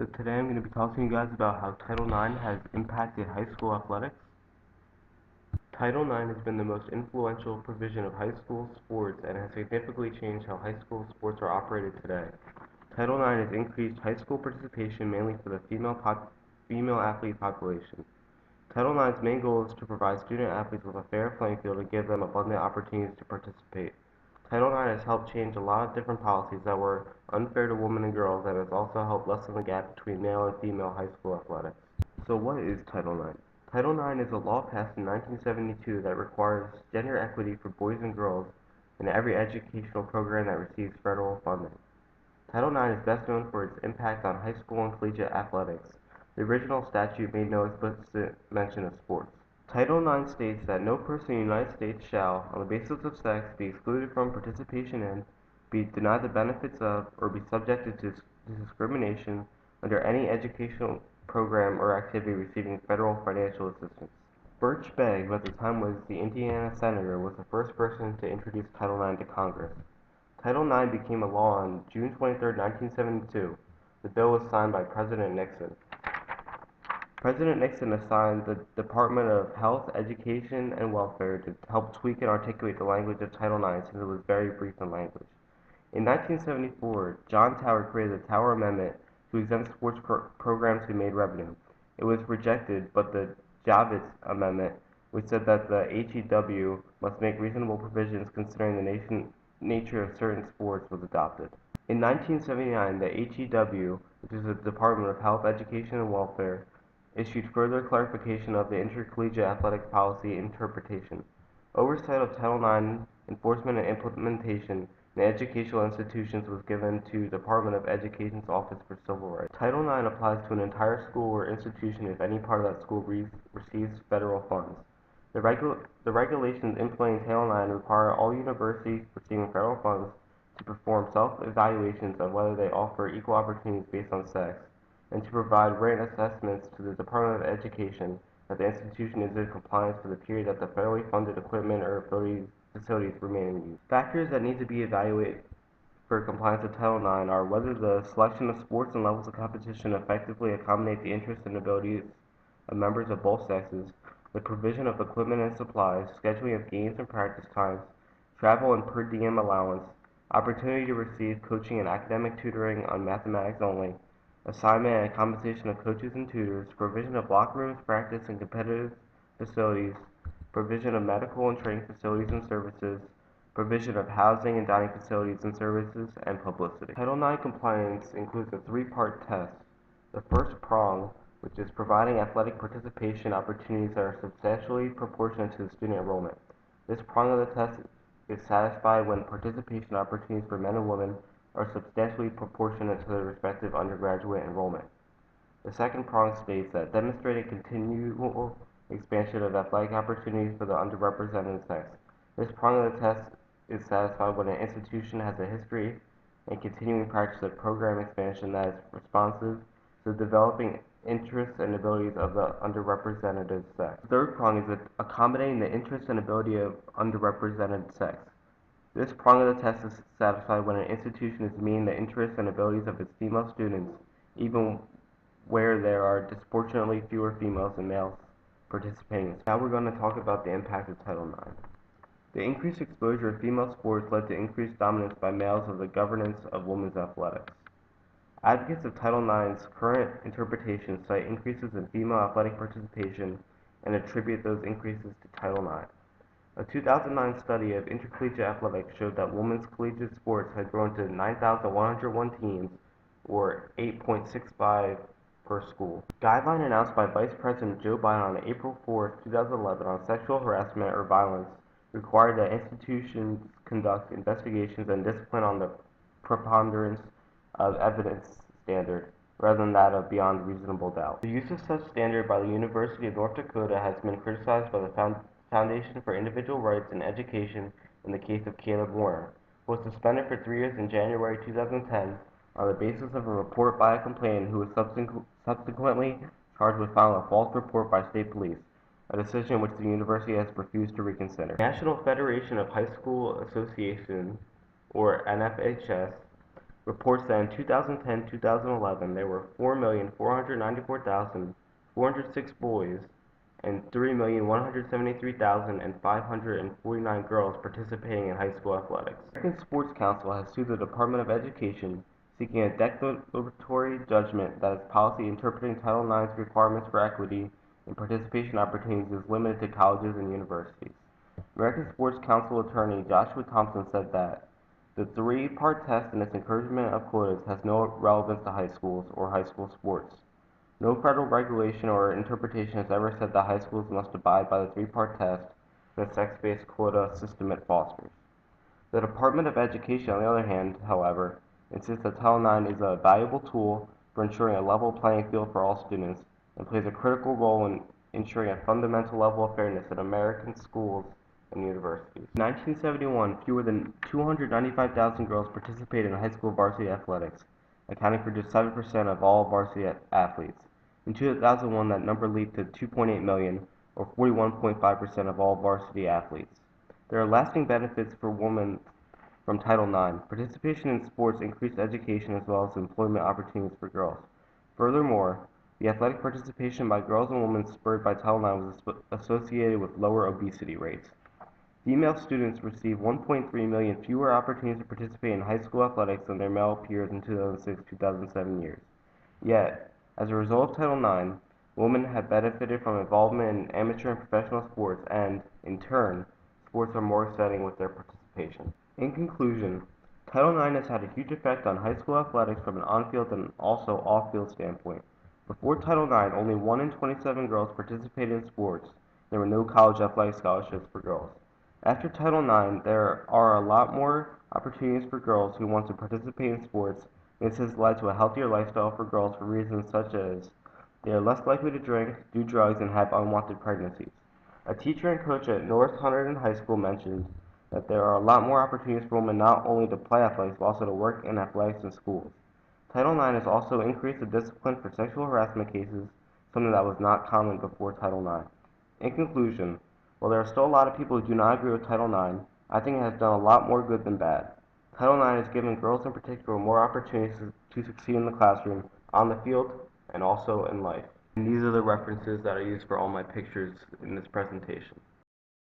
So today I'm going to be talking to you guys about how Title IX has impacted high school athletics. Title IX has been the most influential provision of high school sports and has significantly changed how high school sports are operated today. Title IX has increased high school participation mainly for the female athlete population. Title IX's main goal is to provide student athletes with a fair playing field and give them abundant opportunities to participate. Title IX has helped change a lot of different policies that were unfair to women and girls and has also helped lessen the gap between male and female high school athletics. So what is Title IX? Title IX is a law passed in 1972 that requires gender equity for boys and girls in every educational program that receives federal funding. Title IX is best known for its impact on high school and collegiate athletics. The original statute made no explicit mention of sports. Title IX states that no person in the United States shall, on the basis of sex, be excluded from participation in, be denied the benefits of, or be subjected to discrimination under any educational program or activity receiving federal financial assistance. Birch Begg, who at the time was the Indiana senator, was the first person to introduce Title IX to Congress. Title IX became a law on June 23, 1972. The bill was signed by President Nixon. President Nixon assigned the Department of Health, Education, and Welfare to help tweak and articulate the language of Title IX since it was very brief in language. In 1974, John Tower created the Tower Amendment to exempt sports programs who made revenue. It was rejected, but the Javits Amendment, which said that the HEW must make reasonable provisions considering the nature of certain sports, was adopted. In 1979, the HEW, which is the Department of Health, Education, and Welfare, issued further clarification of the intercollegiate athletics policy interpretation. Oversight of Title IX enforcement and implementation in educational institutions was given to the Department of Education's Office for Civil Rights. Title IX applies to an entire school or institution if any part of that school receives federal funds. The regulations implementing Title IX require all universities receiving federal funds to perform self-evaluations of whether they offer equal opportunities based on sex, and to provide written assessments to the Department of Education that the institution is in compliance for the period that the federally funded equipment or facilities remain in use. Factors that need to be evaluated for compliance with Title IX are whether the selection of sports and levels of competition effectively accommodate the interests and abilities of members of both sexes, the provision of equipment and supplies, scheduling of games and practice times, travel and per diem allowance, opportunity to receive coaching and academic tutoring on mathematics only, assignment and compensation of coaches and tutors, provision of locker rooms, practice and competitive facilities, provision of medical and training facilities and services, provision of housing and dining facilities and services, and publicity. Title IX compliance includes a three-part test. The first prong, which is providing athletic participation opportunities that are substantially proportionate to the student enrollment. This prong of the test is satisfied when participation opportunities for men and women are substantially proportionate to their respective undergraduate enrollment. The second prong states that demonstrating continual expansion of athletic opportunities for the underrepresented sex. This prong of the test is satisfied when an institution has a history and continuing practice of program expansion that is responsive to the developing interests and abilities of the underrepresented sex. The third prong is accommodating the interests and ability of underrepresented sex. This prong of the test is satisfied when an institution is meeting the interests and abilities of its female students, even where there are disproportionately fewer females than males participating. Now we're going to talk about the impact of Title IX. The increased exposure of female sports led to increased dominance by males of the governance of women's athletics. Advocates of Title IX's current interpretation cite increases in female athletic participation and attribute those increases to Title IX. A 2009 study of intercollegiate athletics showed that women's collegiate sports had grown to 9,101 teams, or 8.65 per school. A guideline announced by Vice President Joe Biden on April 4, 2011 on sexual harassment or violence required that institutions conduct investigations and discipline on the preponderance of evidence standard, rather than that of beyond reasonable doubt. The use of such standard by the University of North Dakota has been criticized by the Foundation for Individual Rights in Education in the case of Caleb Warner, who was suspended for 3 years in January 2010 on the basis of a report by a complainant who was subsequently charged with filing a false report by state police, a decision which the university has refused to reconsider. The National Federation of High School Association, or NFHS, reports that in 2010-2011 there were 4,494,406 boys and 3,173,549 girls participating in high school athletics. The American Sports Council has sued the Department of Education, seeking a declaratory judgment that its policy interpreting Title IX's requirements for equity and participation opportunities is limited to colleges and universities. American Sports Council attorney Joshua Thompson said that the three-part test and its encouragement of quotas has no relevance to high schools or high school sports. No federal regulation or interpretation has ever said that high schools must abide by the three-part test and the sex-based quota system it fosters. The Department of Education, on the other hand, however, insists that Title IX is a valuable tool for ensuring a level playing field for all students and plays a critical role in ensuring a fundamental level of fairness in American schools and universities. In 1971, fewer than 295,000 girls participated in high school varsity athletics, accounting for just 7% of all varsity athletes. In 2001, that number leaped to 2.8 million, or 41.5% of all varsity athletes. There are lasting benefits for women from Title IX. Participation in sports increased education as well as employment opportunities for girls. Furthermore, the athletic participation by girls and women spurred by Title IX was associated with lower obesity rates. Female students receive 1.3 million fewer opportunities to participate in high school athletics than their male peers in 2006-2007 years. Yet, as a result of Title IX, women have benefited from involvement in amateur and professional sports and, in turn, sports are more exciting with their participation. In conclusion, Title IX has had a huge effect on high school athletics from an on-field and also off-field standpoint. Before Title IX, only 1 in 27 girls participated in sports. There were no college athletic scholarships for girls. After Title IX, there are a lot more opportunities for girls who want to participate in sports, and this has led to a healthier lifestyle for girls for reasons such as they are less likely to drink, do drugs, and have unwanted pregnancies. A teacher and coach at North Hunterdon High School mentioned that there are a lot more opportunities for women not only to play athletics but also to work in athletics in schools. Title IX has also increased the discipline for sexual harassment cases, something that was not common before Title IX. In conclusion, while there are still a lot of people who do not agree with Title IX, I think it has done a lot more good than bad. Title IX has given girls in particular more opportunities to succeed in the classroom, on the field, and also in life. And these are the references that I use for all my pictures in this presentation.